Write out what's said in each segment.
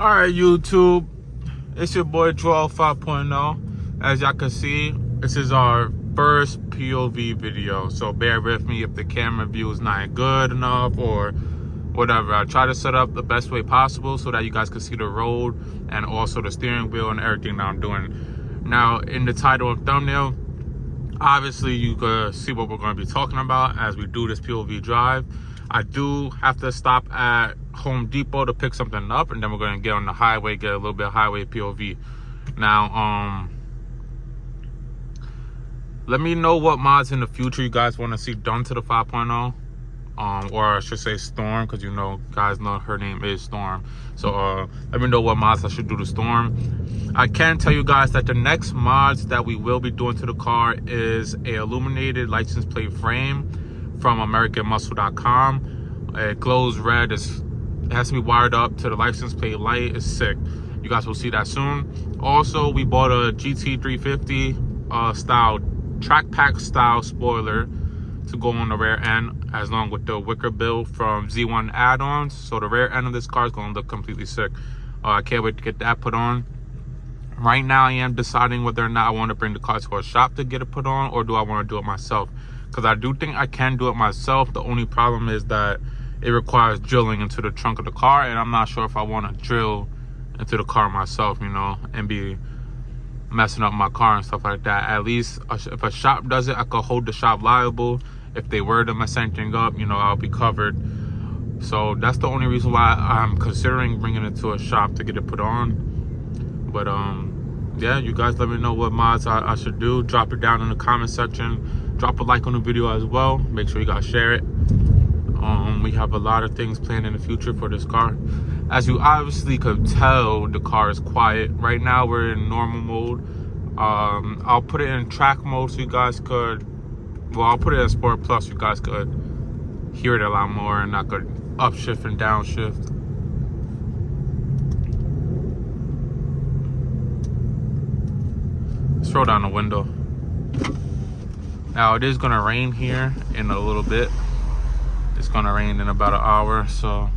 Alright, YouTube, it's your boy Joel 5.0. As y'all can see, this is our first POV video, so bear with me if the camera view is not good enough or whatever. I try to set up the best way possible so that you guys can see the road and also the steering wheel and everything that I'm doing. Now, in the title and thumbnail, obviously you can see what we're going to be talking about as we do this POV drive. I do have to stop at Home Depot to pick something up, and then we're going to get on the highway, get a little bit of highway POV. Now, let me know what mods in the future you guys want to see done to the 5.0. Or I should say Storm, because you know, guys know her name is Storm. So let me know what mods I should do to Storm. I can tell you guys that the next mods that we will be doing to the car is a illuminated license plate frame from AmericanMuscle.com. It glows red. It has to be wired up to the license plate light. It's sick. You guys will see that soon. Also, we bought a GT 350 style track pack style spoiler to go on the rear end, as long with the wicker bill from Z1 add-ons. So the rear end of this car is going to look completely sick. I can't wait to get that put on. Right now, I am deciding whether or not I want to bring the car to a shop to get it put on, or do I want to do it myself. Because I do think I can do it myself. The only problem is that it requires drilling into the trunk of the car, and I'm not sure if I want to drill into the car myself, you know, and be messing up my car and stuff like that. At least if a shop does it, I could hold the shop liable. If they were to mess anything up, you know, I'll be covered. So that's the only reason why I'm considering bringing it to a shop to get it put on. But yeah, you guys let me know what mods I should do. Drop it down in the comment section. Drop a like on the video as well. Make sure you guys share it. We have a lot of things planned in the future for this car. As you obviously could tell, the car is quiet. Right now we're in normal mode. I'll put it in track mode so you guys could, well, I'll put it in Sport Plus so you guys could hear it a lot more, and I could upshift and downshift. Let's roll down the window. Now, it is going to rain here in a little bit. It's going to rain in about an hour, so.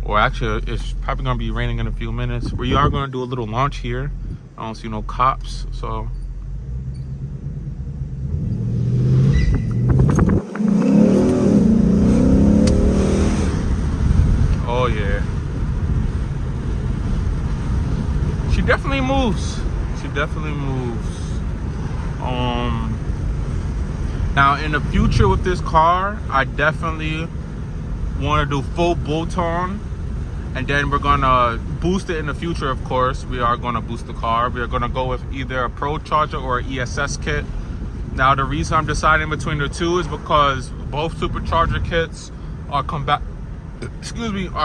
Or actually, it's probably going to be raining in a few minutes. We are going to do a little launch here. I don't see no cops, so. Oh, yeah. She definitely moves. She definitely moves. Now in the future with this car, I definitely want to do full bolt-on, and then we're gonna boost it in the future. Of course, we are gonna boost the car. We are gonna go with either a Pro Charger or an ESS kit. Now the reason I'm deciding between the two is because both supercharger kits are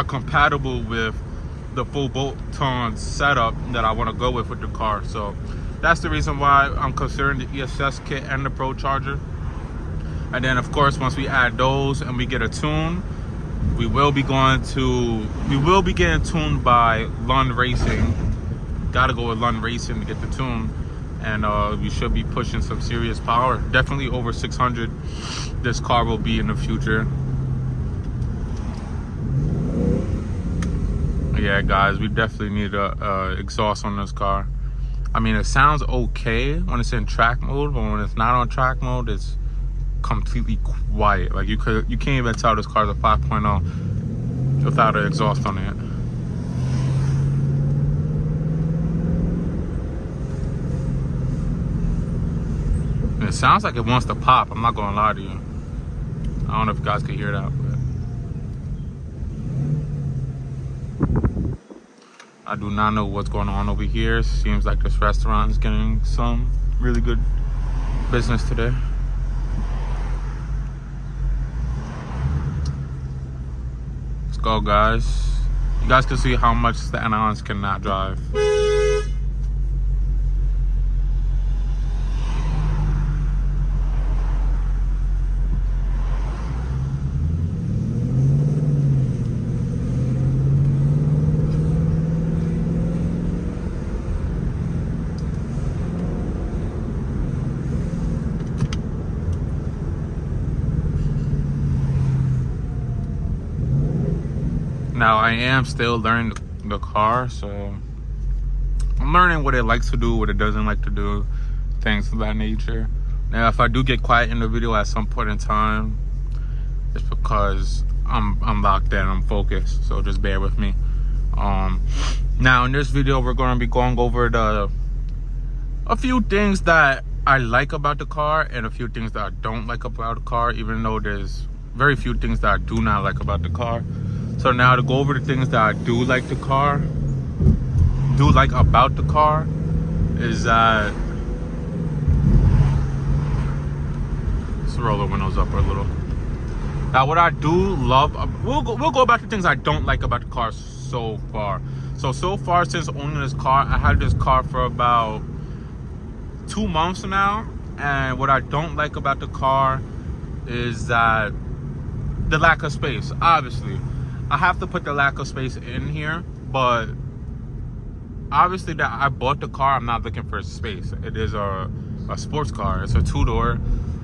compatible with the full bolt-on setup that I want to go with the car. So that's the reason why I'm considering the ESS kit and the Pro Charger. And then of course, once we add those and we get a tune, we will be getting tuned by Lund Racing. Gotta go with Lund Racing to get the tune, and we should be pushing some serious power. Definitely over 600 this car will be in the future. Yeah, guys, we definitely need a exhaust on this car. I mean, it sounds okay when it's in track mode, but when it's not on track mode, it's completely quiet. Like you can't even tell this car's a 5.0 without an exhaust on it. And it sounds like it wants to pop. I'm not gonna lie to you. I don't know if you guys can hear that, but I do not know what's going on over here. Seems like this restaurant is getting some really good business today. Let's go, guys. You guys can see how much the Anons cannot drive. Now I am still learning the car, so I'm learning what it likes to do, what it doesn't like to do, things of that nature. Now if I do get quiet in the video at some point in time, it's because I'm locked in, I'm focused, so just bear with me. Now in this video we're going to be going over a few things that I like about the car and a few things that I don't like about the car, even though there's very few things that I do not like about the car. So now to go over the things that I do like about the car is that, let's roll the windows up a little. Now what I do love, we'll go back to things I don't like about the car so far. So far since owning this car, I had this car for about 2 months now, and what I don't like about the car is that the lack of space. Obviously I have to put the lack of space in here, but obviously that I bought the car, I'm not looking for space. It is a sports car. It's a 2-door.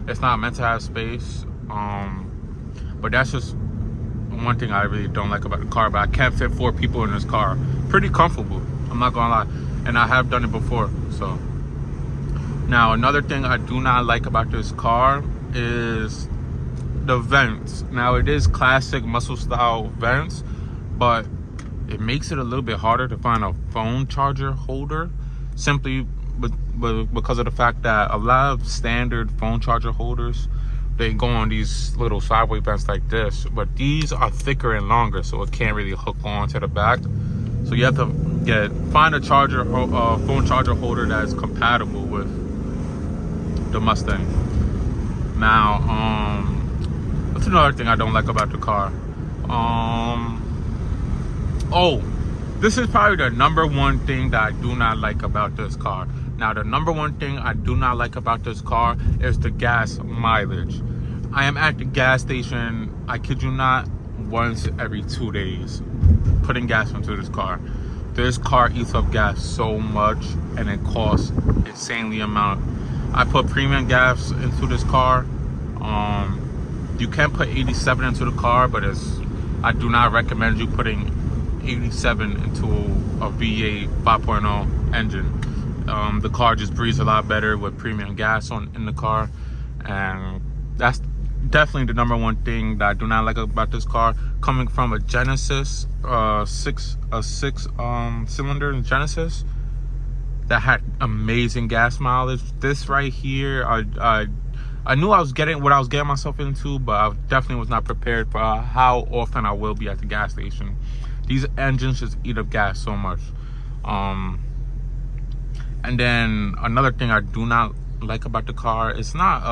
It's not meant to have space. But that's just one thing I really don't like about the car. But I can't fit 4 people in this car. Pretty comfortable, I'm not gonna lie, and I have done it before. So now another thing I do not like about this car is the vents. Now it is classic muscle style vents, but it makes it a little bit harder to find a phone charger holder, simply because of the fact that a lot of standard phone charger holders, they go on these little sideway vents like this, but these are thicker and longer, so it can't really hook on to the back. So you have to find a charger, phone charger holder that's compatible with the Mustang. Now, that's another thing I don't like about the car. Oh, this is probably the #1 thing that I do not like about this car. Now, the #1 thing I do not like about this car is the gas mileage. I am at the gas station, I kid you not, once every 2 days, putting gas into this car. This car eats up gas so much, and it costs insanely amount. I put premium gas into this car. You can put 87 into the car, but I do not recommend you putting 87 into a V8 5.0 engine. The car just breathes a lot better with premium gas in the car, and that's definitely the #1 thing that I do not like about this car. Coming from a Genesis, six cylinder Genesis that had amazing gas mileage. This right here, I knew I was getting what I was getting myself into, but I definitely was not prepared for how often I will be at the gas station. These engines just eat up gas so much. And then another thing I do not like about the car, it's not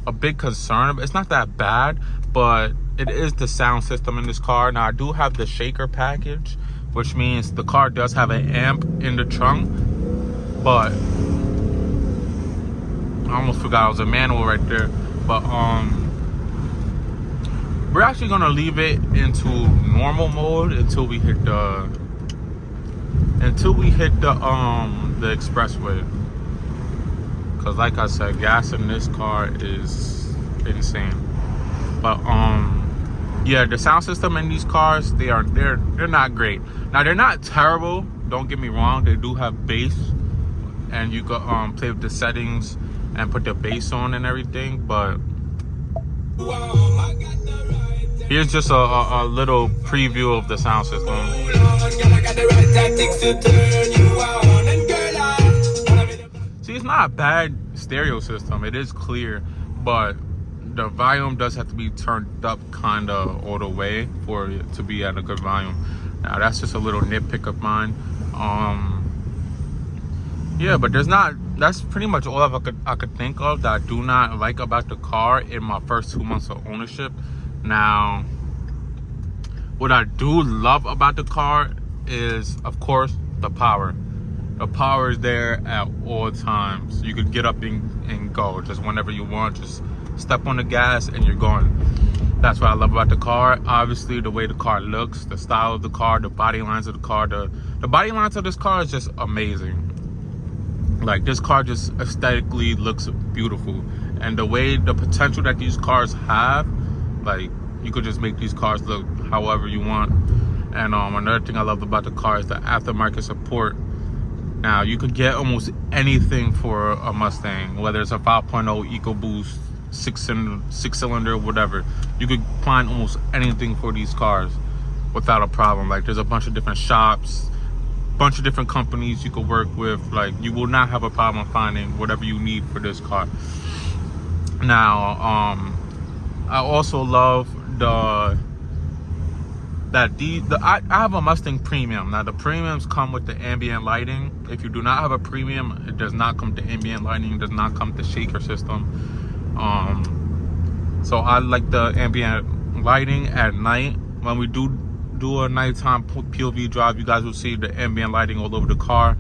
a big concern. It's not that bad, but it is the sound system in this car. Now I do have the shaker package, which means the car does have an amp in the trunk, but I almost forgot it was a manual right there. But we're actually gonna leave it into normal mode until we hit the expressway, because like I said, gas in this car is insane. But yeah, the sound system in these cars, they're not great. Now they're not terrible, don't get me wrong. They do have bass, and you can play with the settings and put the bass on and everything, but here's just a little preview of the sound system. See, it's not a bad stereo system. It is clear, but the volume does have to be turned up kind of all the way for it to be at a good volume. Now, that's just a little nitpick of mine. Yeah, but that's pretty much all I could think of that I do not like about the car in my first 2 months of ownership. Now, what I do love about the car is, of course, the power. The power is there at all times. You could get up and go just whenever you want. Just step on the gas and you're going. That's what I love about the car. Obviously, the way the car looks, the style of the car, the body lines of the car. The body lines of this car is just amazing. Like, this car just aesthetically looks beautiful. And the potential that these cars have, like, you could just make these cars look however you want. And another thing I love about the car is the aftermarket support. Now you could get almost anything for a Mustang, whether it's a 5.0 EcoBoost, six cylinder, whatever. You could find almost anything for these cars without a problem. Like, there's a bunch of different shops, bunch of different companies you could work with. Like, you will not have a problem finding whatever you need for this car. Now, I also love I have a Mustang Premium. Now, the premiums come with the ambient lighting. If you do not have a premium, it does not come to ambient lighting, it does not come to shaker system. So I like the ambient lighting at night. When we do a nighttime POV drive, you guys will see the ambient lighting all over the car.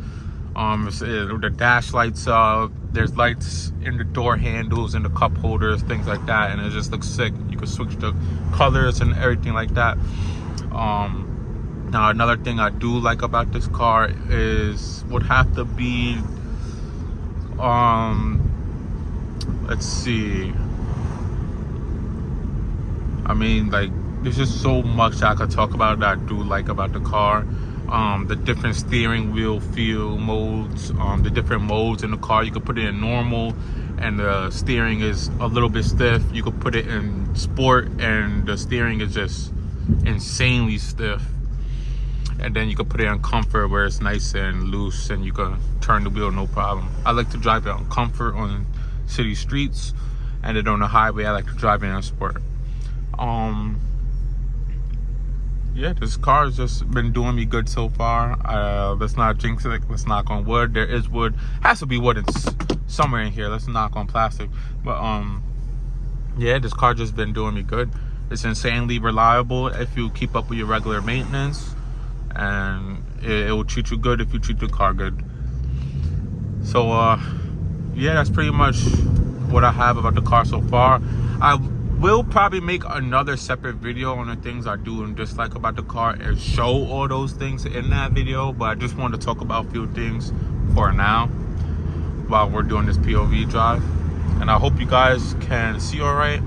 The dash lights up, there's lights in the door handles and the cup holders, things like that, and it just looks sick. You can switch the colors and everything like that. Now, another thing I do like about this car would have to be, let's see. I mean, like, there's just so much I could talk about that I do like about the car. The different steering wheel feel modes, the different modes in the car. You could put it in normal and the steering is a little bit stiff. You could put it in sport and the steering is just insanely stiff. And then you could put it on comfort where it's nice and loose and you can turn the wheel no problem. I like to drive it on comfort on city streets, and then on the highway I like to drive it on sport. Yeah, this car has just been doing me good so far. Let's not jinx it. Let's knock on wood. There is wood. Has to be wood. It's somewhere in here. Let's knock on plastic. But yeah, this car just been doing me good. It's insanely reliable if you keep up with your regular maintenance, and it will treat you good if you treat the car good. So yeah, that's pretty much what I have about the car so far. I will probably make another separate video on the things I do and dislike about the car and show all those things in that video, but I just wanted to talk about a few things for now while we're doing this POV drive. And I hope you guys can see all right.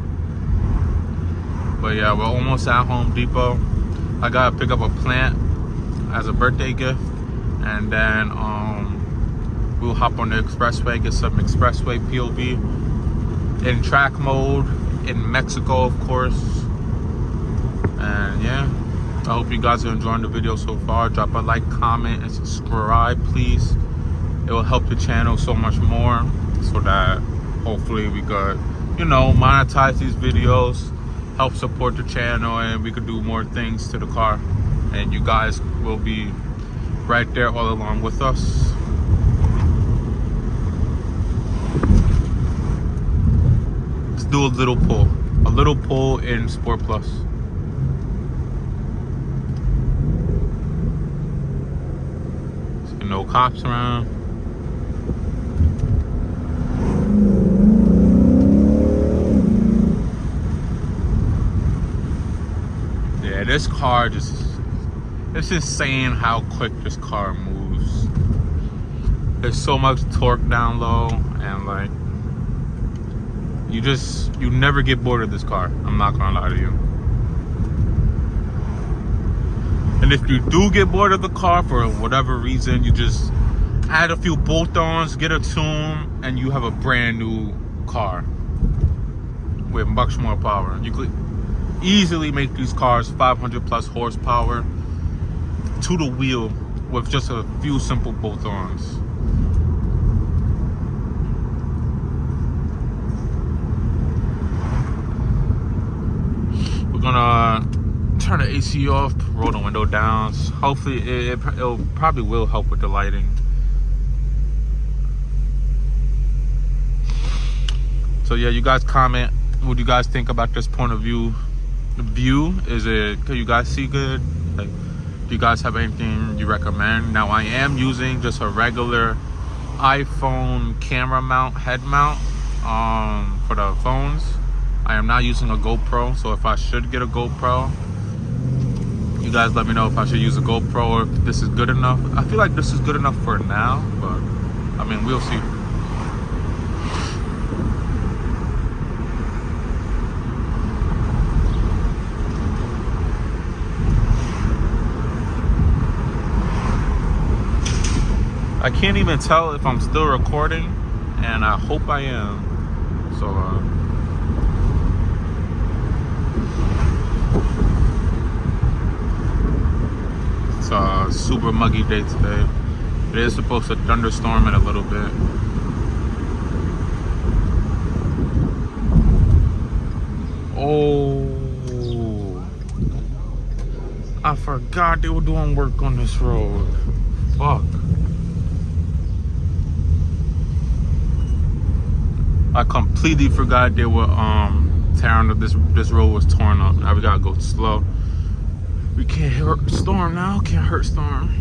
But yeah, we're almost at Home Depot. I gotta pick up a plant as a birthday gift, and then we'll hop on the expressway, get some expressway POV in track mode in Mexico, of course. And yeah, I hope you guys are enjoying the video so far. Drop a like, comment, and subscribe, please. It will help the channel so much more, so that hopefully we could, you know, monetize these videos, help support the channel, and we could do more things to the car, and you guys will be right there all along with us. Let's do a little pull in Sport Plus. See no cops around. Yeah, this car just, it's insane how quick this car moves. There's so much torque down low, and like, you never get bored of this car. I'm not gonna lie to you. And if you do get bored of the car for whatever reason, you just add a few bolt-ons, get a tune, and you have a brand new car with much more power. You could easily make these cars 500 plus horsepower to the wheel with just a few simple bolt-ons. We're gonna turn the AC off, roll the window down. Hopefully it'll probably will help with the lighting. So yeah, you guys comment what you guys think about this point of view. The view, can you guys see good? Like, do you guys have anything you recommend? Now, I am using just a regular iPhone camera mount, head mount, for the phones. I am not using a GoPro, so if I should get a GoPro, you guys let me know if I should use a GoPro or if this is good enough. I feel like this is good enough for now, but I mean, we'll see. I can't even tell if I'm still recording, and I hope I am. So, it's a super muggy day today. It is supposed to thunderstorm in a little bit. Oh, I forgot they were doing work on this road. Fuck. I completely forgot they were tearing up this road was torn up. Now we gotta go slow. We can't hurt Storm now. Can't hurt Storm.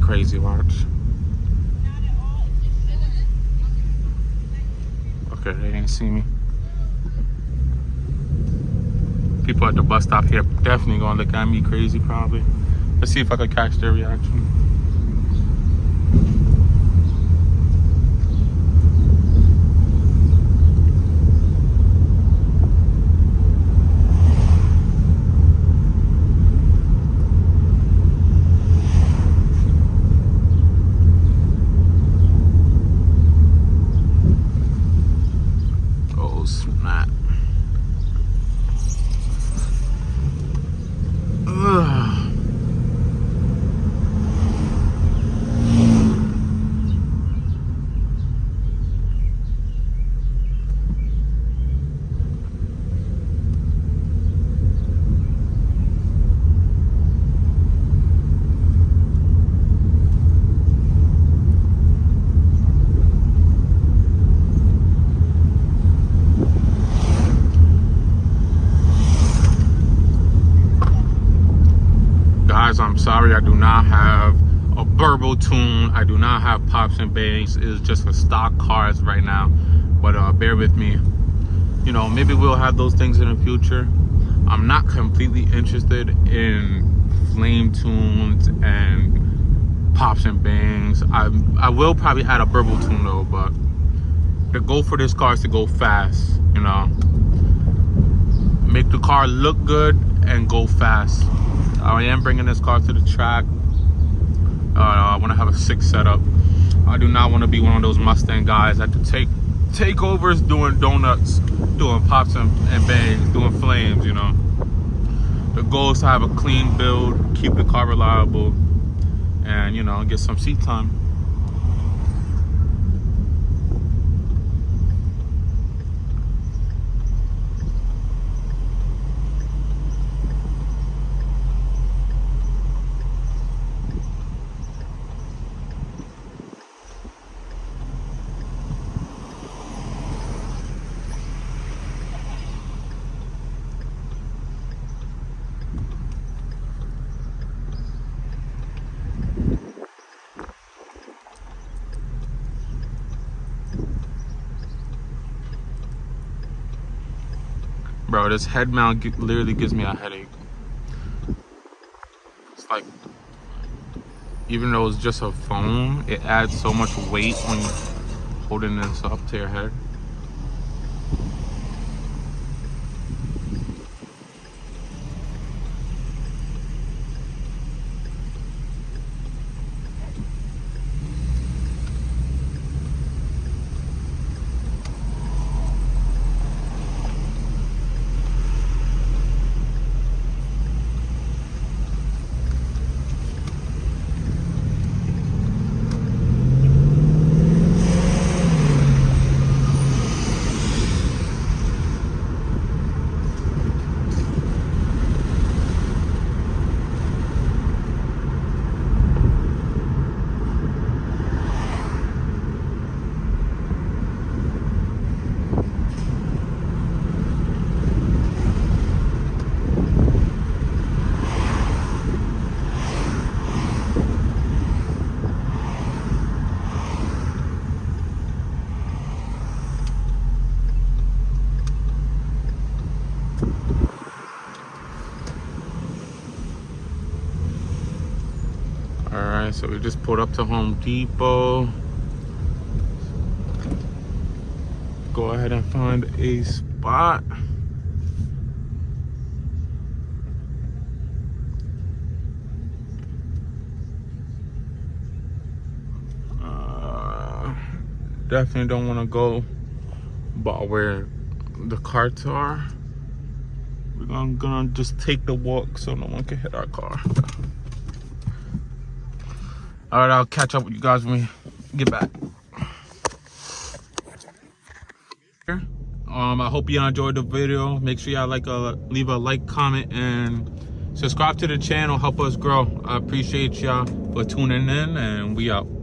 Crazy, watch. Okay, they didn't see me. People at the bus stop here definitely gonna look at me crazy, probably. Let's see if I can catch their reaction. I'm sorry, I do not have a burble tune. I do not have pops and bangs. It's just a stock cars right now. But bear with me. You know, maybe we'll have those things in the future. I'm not completely interested in flame tunes and pops and bangs. I will probably add a burble tune though, but the goal for this car is to go fast, you know. Make the car look good and go fast. I am bringing this car to the track. I want to have a sick setup. I do not want to be one of those Mustang guys that can take takeovers doing donuts, doing pops and bangs, doing flames, you know. The goal is to have a clean build, keep the car reliable, and, you know, get some seat time. Bro, this head mount literally gives me a headache. It's like, even though it's just a phone, it adds so much weight when you're holding this up to your head. All right, so we just pulled up to Home Depot. Go ahead and find a spot. Definitely don't want to go by where the carts are. We're gonna just take the walk so no one can hit our car. All right, I'll catch up with you guys when we get back. I hope you enjoyed the video. Make sure y'all leave a like, comment, and subscribe to the channel. Help us grow. I appreciate y'all for tuning in, and we out.